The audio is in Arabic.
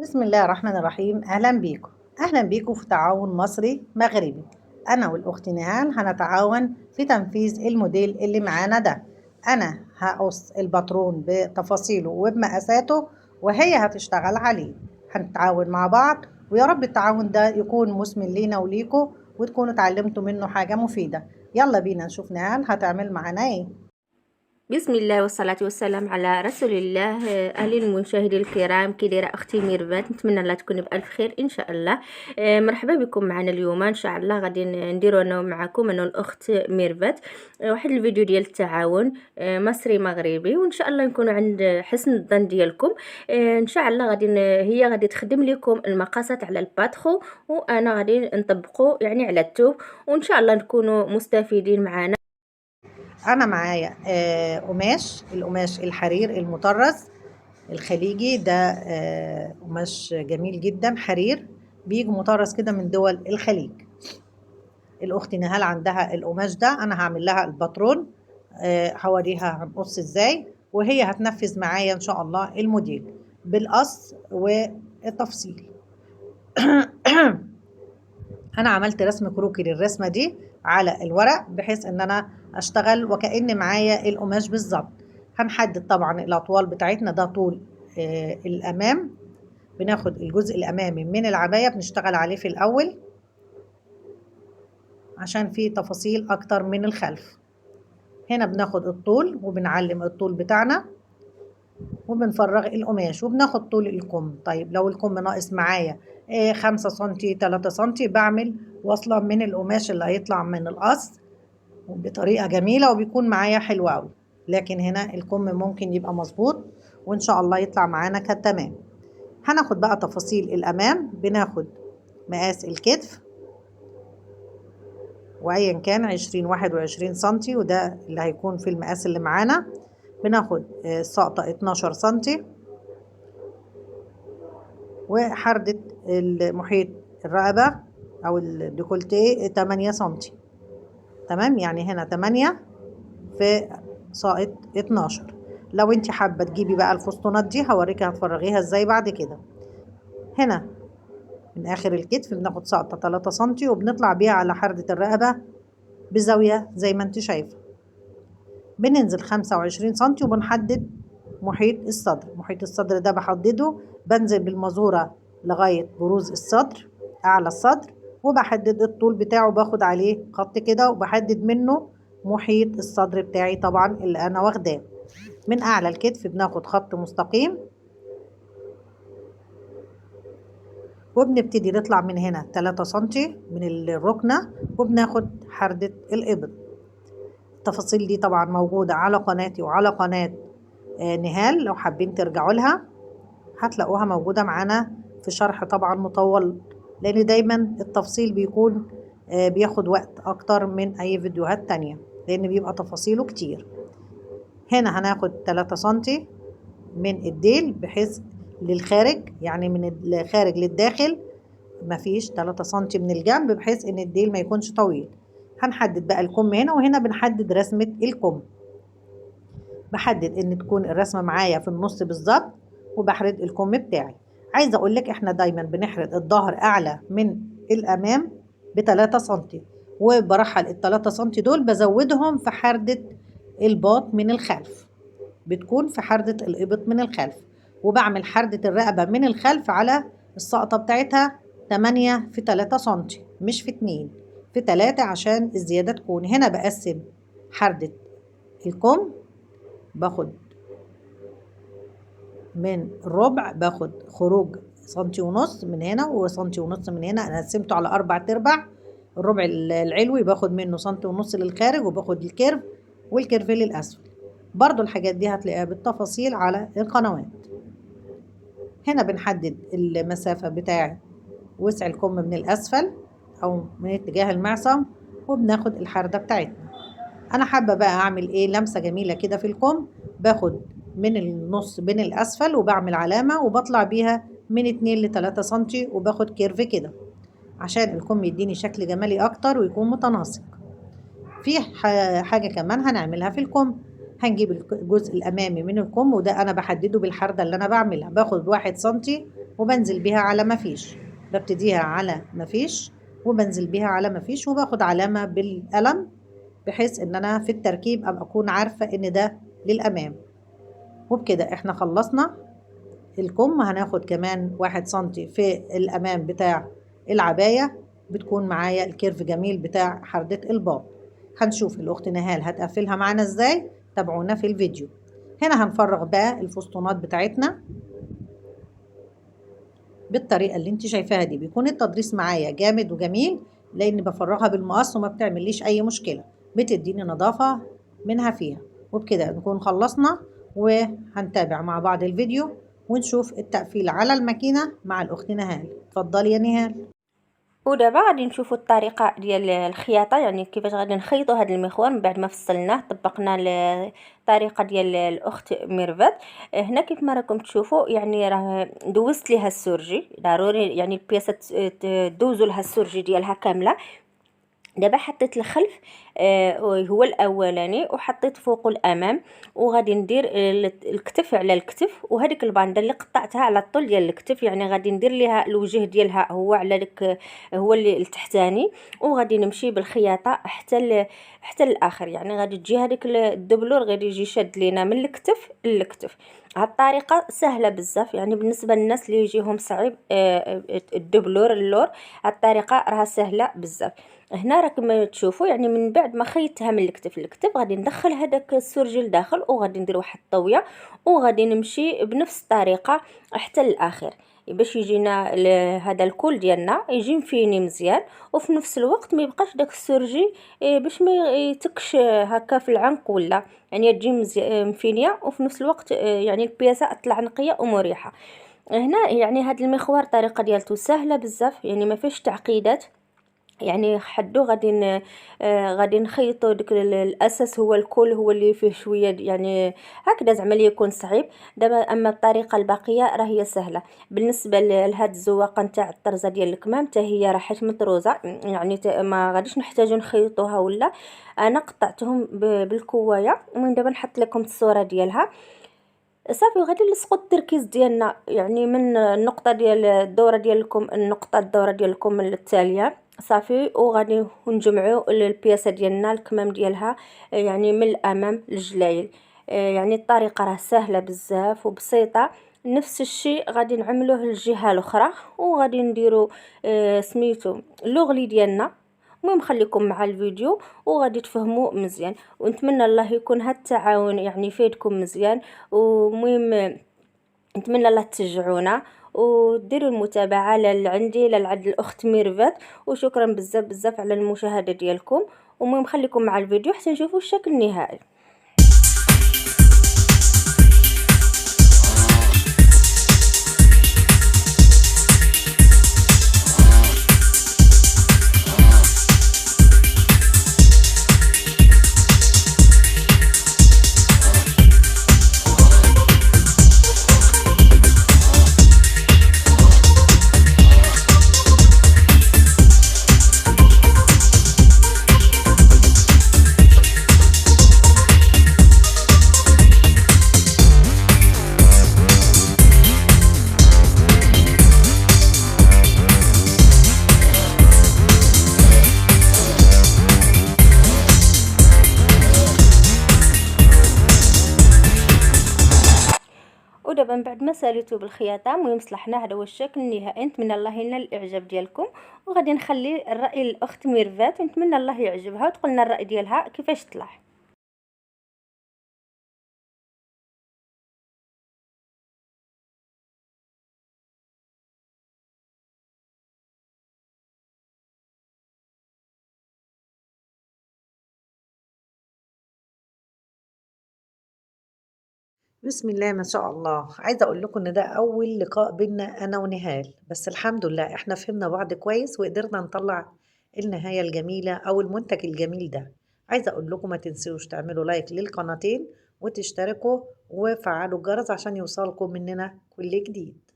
بسم الله الرحمن الرحيم. أهلا بيكم في تعاون مصري مغربي. أنا والأخت نهال هنتعاون في تنفيذ الموديل اللي معانا ده. أنا هقص الباترون بتفاصيله وبمقاساته وهي هتشتغل عليه. هنتعاون مع بعض ويا رب التعاون ده يكون مثمر لينا وليكم وتكونوا اتعلمتوا منه حاجة مفيدة. يلا بينا نشوف نهال هتعمل معانا ايه. بسم الله والصلاة والسلام على رسول الله. أهلا المشاهدين الكرام، كي دايرة أختي ميرفات؟ نتمنى الله تكوني بألف خير إن شاء الله. مرحبا بكم معنا اليوم إن شاء الله. غادي نديرو أنا معكم أنا الأخت ميرفات واحد الفيديو ديال التعاون مصري مغربي، وإن شاء الله نكونوا عند حسن الظن ديالكم. إن شاء الله هي غادي تخدم لكم المقاسات على الباتخو، وأنا غادي نطبقو يعني على التوب، وإن شاء الله نكونوا مستفيدين معنا. أنا معايا القماش الحرير المطرز الخليجي ده. قماش جميل جدا حرير، بيجي مطرز كده من دول الخليج. الأخت نهال عندها القماش ده، أنا هعمل لها الباترون. هوريها هنقص ازاي وهي هتنفذ معايا إن شاء الله الموديل بالقص والتفصيل. أنا عملت رسم كروكي للرسمة دي على الورق بحيث إن أنا أشتغل وكأن معايا القماش بالظبط. هنحدد طبعا الأطوال بتاعتنا. ده طول الأمام، بناخد الجزء الأمامي من العباية بنشتغل عليه في الأول عشان فيه تفاصيل أكتر من الخلف. هنا بناخد الطول وبنعلم الطول بتاعنا وبنفرغ القماش وبناخد طول الكم. طيب لو الكم ناقص معايا 5 سنتي 3 سنتي بعمل وصلة من القماش اللي هيطلع من القص بطريقة جميلة وبيكون معايا حلو قوي. لكن هنا الكم ممكن يبقى مظبوط وإن شاء الله يطلع معانا كتمام. هناخد بقى تفاصيل الأمام. بناخد مقاس الكتف وأيا كان 20 21 سنتي، وده اللي هيكون في المقاس اللي معانا. بناخد ساقطة 12 سنتي، وحردة المحيط الرقبة أو الديكولتيه 8 سنتي. تمام، يعني هنا 8 في ساقط 12. لو انت حابة تجيبي بقى الفسطونات دي هوريكي هتفرغيها ازاي بعد كده. هنا من آخر الكتف بناخد ساقطة 3 سنتي وبنطلع بيها على حردة الرقبة بزاوية زي ما انت شايفة. بننزل 25 سنتي وبنحدد محيط الصدر. محيط الصدر ده بحدده، بنزل بالمزورة لغاية بروز الصدر أعلى الصدر، وبحدد الطول بتاعه باخد عليه خط كده وبحدد منه محيط الصدر بتاعي طبعا اللي أنا واخداه. من أعلى الكتف بناخد خط مستقيم وبنبتدي نطلع من هنا 3 سنتي من الركنة وبناخد حردة الإبط. التفاصيل دي طبعا موجودة على قناتي وعلى قناة نهال، لو حابين ترجعوا لها هتلاقوها موجودة معانا في شرح طبعا مطول، لأن دايما التفصيل بيكون بياخد وقت أكتر من أي فيديوهات تانية لأن بيبقى تفاصيله كتير. هنا هناخد 3 سنتي من الديل بحيث للخارج، يعني من الخارج للداخل مفيش 3 سنتي من الجنب بحيث ان الديل ما يكونش طويل. هنحدد بقى الكم هنا، وهنا بنحدد رسمة الكم. بحدد ان تكون الرسمة معايا في النص بالظبط وبحرد الكم بتاعي. عايزة اقولك احنا دايما بنحرد الظهر اعلى من الامام ب3 سنتي، وبرحل ال3 سنتي دول بزودهم في حردة الباط من الخلف، بتكون في حردة الإبط من الخلف، وبعمل حردة الرقبة من الخلف على السقطة بتاعتها 8 في 3 سنتي مش في 2، في 3 عشان الزيادة تكون. هنا بقسم حردة الكم، باخد من الربع باخد خروج سنتي ونص من هنا وسنتي ونص من هنا. أنا قسمته على 4/4. الربع العلوي باخد منه سنتي ونص للخارج وباخد الكيرف والكيرف للأسفل. برضو الحاجات دي هتلاقيها بالتفاصيل على القنوات. هنا بنحدد المسافة بتاعة وسع الكم من الأسفل أو من اتجاه المعصم وبناخد الحردة بتاعتنا. أنا حابة بقى أعمل إيه لمسة جميلة كده في الكم. باخد من النص بين الأسفل وبعمل علامة وبطلع بيها من 2 ل3 سنتي وباخد كيرف كده عشان الكم يديني شكل جمالي أكتر ويكون متناسق. في حاجة كمان هنعملها في الكم. هنجيب الجزء الأمامي من الكم وده أنا بحدده بالحردة اللي أنا بعملها. باخد 1 سنتي وبنزل بيها على مفيش، ببتديها على مفيش وبنزل بيها على مفيش، وباخد علامة بالقلم بحيث ان انا في التركيب ابقى اكون عارفة ان ده للامام. وبكده احنا خلصنا الكم. هناخد كمان 1 سنتي في الامام بتاع العباية، بتكون معايا الكيرف جميل بتاع حردة الباب. هنشوف الاخت نهال هتقفلها معانا ازاي، تابعونا في الفيديو. هنا هنفرغ بقى الفسطونات بتاعتنا بالطريقة اللي انت شايفاها دي. بيكون التضريس معايا جامد وجميل لان بفرغها بالمقص وما بتعمليش اي مشكلة، بتديني نظافة منها فيها. وبكده نكون خلصنا، وهنتابع مع بعض الفيديو ونشوف التقفيل على الماكينة مع الأخت نهال. اتفضلي يا نهال. ودابا غادي نشوفوا الطريقه ديال الخياطه، يعني كيفاش غادي نخيطوا هذا المخوار من بعد ما فصلناه طبقنا الطريقه ديال الاخت ميرفت. هنا كيف ما راكم تشوفوا يعني راه دوزت ليها السرجي، ضروري يعني البياسه تدوزوا لها السرجي ديالها كامله. دابا حطيت الخلف هو الاولاني وحطيت فوقه الامام، وغادي ندير الكتف على الكتف، وهذيك الباندا اللي قطعتها على الطول ديال الكتف، يعني غادي ندير ليها الوجه ديالها هو على ديك هو اللي التحتاني، وغادي نمشي بالخياطه حتى الاخر. يعني غادي تجي هذيك الدبلور غادي يجي شاد لينا من الكتف للكتف. هاد الطريقه سهله بزاف، يعني بالنسبه للناس اللي يجيهم صعيب الدبلور اللور، هاد الطريقه راها سهله بزاف. هنا راكم تشوفوا يعني من بعد ما خيطتها من الكتف للكتف غادي ندخل هذاك السرجي لداخل، وغادي ندير واحد الطويه، وغادي نمشي بنفس الطريقه حتى الاخر باش يجينا هذا الكول ديالنا يجي مفيني مزيان، وفي نفس الوقت ما يبقاش داك السرجي باش ما يتكش هكا في العنق، ولا يعني تجي مفينيه، وفي نفس الوقت يعني البياسه تطلع نقيه ومريحه. هنا يعني هذا المخوار الطريقه ديالته سهله بزاف، يعني ما فيش تعقيدات. يعني حدو غادي نخيطوا ديك الاساس، هو الكل هو اللي فيه شويه يعني هكذا زعما اللي يكون صعيب. دابا اما الطريقه الباقيه راه هي سهله. بالنسبه لهاد الزواقه نتاع الطرزه ديال الكمام حتى هي راه حيت مطروزه، يعني ما غاديش نحتاجو نخيطوها، ولا انا قطعتهم بالكوايه. المهم دابا نحط لكم الصوره ديالها صافي، وغادي نلصقوا التركيز ديالنا يعني من النقطه ديال الدوره ديالكم الدوره ديالكم التاليه صافي، وغادي نجمعوا البياسه ديالنا الكمام ديالها يعني من الامام للجلايل. يعني الطريقه راه سهله بزاف وبسيطه. نفس الشيء غادي نعملوه للجهه الاخرى، وغادي نديروا سميتو لوغلي ديالنا. المهم خليكم مع الفيديو وغادي تفهموا مزيان، ونتمنى الله يكون هاد التعاون يعني يفيدكم مزيان. ومهم نتمنى الله تشجعونا وديروا المتابعه عندي لعند الاخت ميرفت. وشكرا بزاف بزاف على المشاهده ديالكم. ومهم خليكم مع الفيديو حتى نشوفوا الشكل النهائي. ودابا من بعد ما ساليتو بالخياطه المهم صلحنا، هذا هو الشكل النهائي. نتمنى الله ينال الاعجاب ديالكم، وغادي نخلي الراي للاخت ميرفات، ونتمنى الله يعجبها وتقول لنا الراي ديالها كيفاش طلع. بسم الله ما شاء الله. عايزة أقول لكم إن ده أول لقاء بينا أنا ونهال، بس الحمد لله إحنا فهمنا بعض كويس وقدرنا نطلع النهاية الجميلة أو المنتج الجميل ده. عايزة أقول لكم ما تنسوش تعملوا لايك للقناتين وتشتركوا وفعلوا الجرس عشان يوصلكم مننا كل جديد.